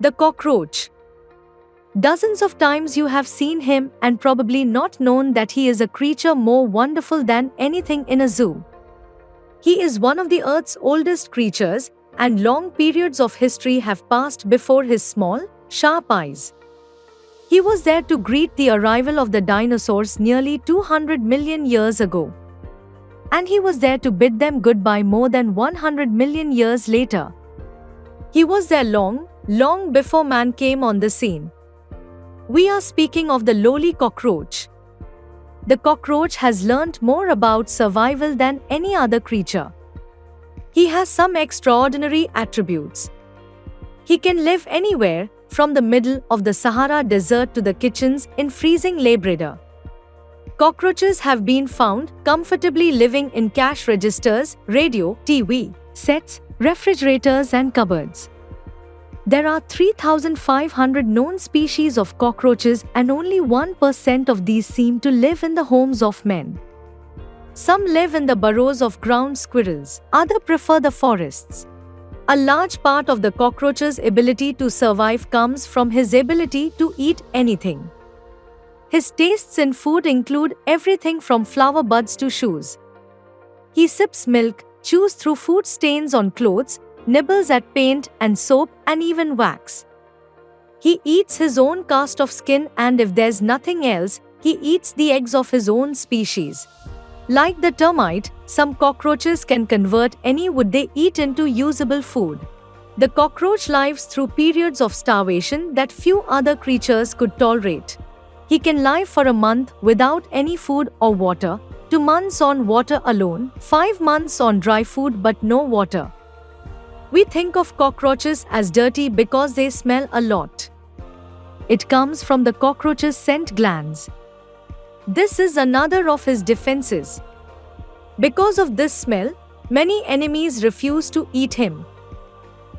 The cockroach. Dozens of times you have seen him and probably not known that he is a creature more wonderful than anything in a zoo. He is one of the Earth's oldest creatures, and long periods of history have passed before his small, sharp eyes. He was there to greet the arrival of the dinosaurs nearly 200 million years ago. And he was there to bid them goodbye more than 100 million years later. He was there long, long before man came on the scene. We are speaking of the lowly cockroach. The cockroach has learnt more about survival than any other creature. He has some extraordinary attributes. He can live anywhere, from the middle of the Sahara Desert to the kitchens in freezing Labrador. Cockroaches have been found comfortably living in cash registers, radio, TV sets, refrigerators and cupboards. There are 3,500 known species of cockroaches and only 1% of these seem to live in the homes of men. Some live in the burrows of ground squirrels, others prefer the forests. A large part of the cockroach's ability to survive comes from his ability to eat anything. His tastes in food include everything from flower buds to shoes. He sips milk, chews through food stains on clothes, nibbles at paint and soap and even wax. He eats his own cast of skin, and if there's nothing else, he eats the eggs of his own species. Like the termite, some cockroaches can convert any wood they eat into usable food. The cockroach lives through periods of starvation that few other creatures could tolerate. He can live for a month without any food or water, 2 months on water alone, 5 months on dry food but no water. We think of cockroaches as dirty because they smell a lot. It comes from the cockroach's scent glands. This is another of his defenses. Because of this smell, many enemies refuse to eat him.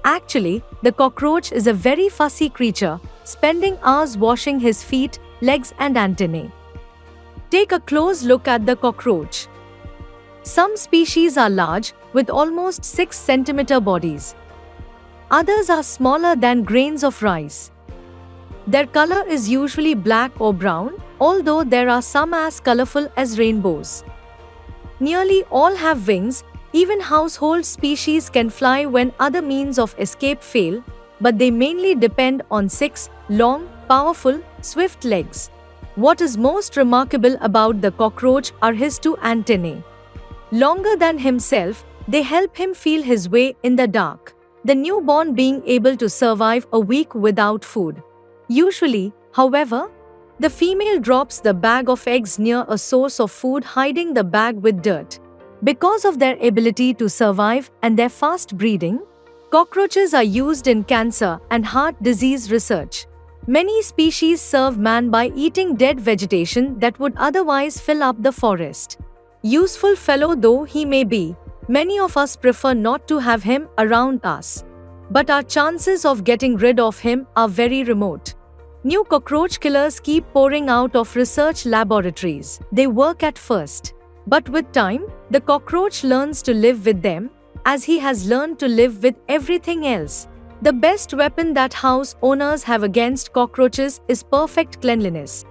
Actually, the cockroach is a very fussy creature, spending hours washing his feet, legs and antennae. Take a close look at the cockroach. Some species are large, with almost 6 cm bodies. Others are smaller than grains of rice. Their color is usually black or brown, although there are some as colorful as rainbows. Nearly all have wings. Even household species can fly when other means of escape fail, but they mainly depend on 6 long, powerful, swift legs. What is most remarkable about the cockroach are his 2 antennae. Longer than himself, they help him feel his way in the dark. The newborn being able to survive a week without food. Usually, however, the female drops the bag of eggs near a source of food, hiding the bag with dirt. Because of their ability to survive and their fast breeding, cockroaches are used in cancer and heart disease research. Many species serve man by eating dead vegetation that would otherwise fill up the forest. Useful fellow though he may be, many of us prefer not to have him around us. But our chances of getting rid of him are very remote. New cockroach killers keep pouring out of research laboratories. They work at first. But with time, the cockroach learns to live with them, as he has learned to live with everything else. The best weapon that house owners have against cockroaches is perfect cleanliness.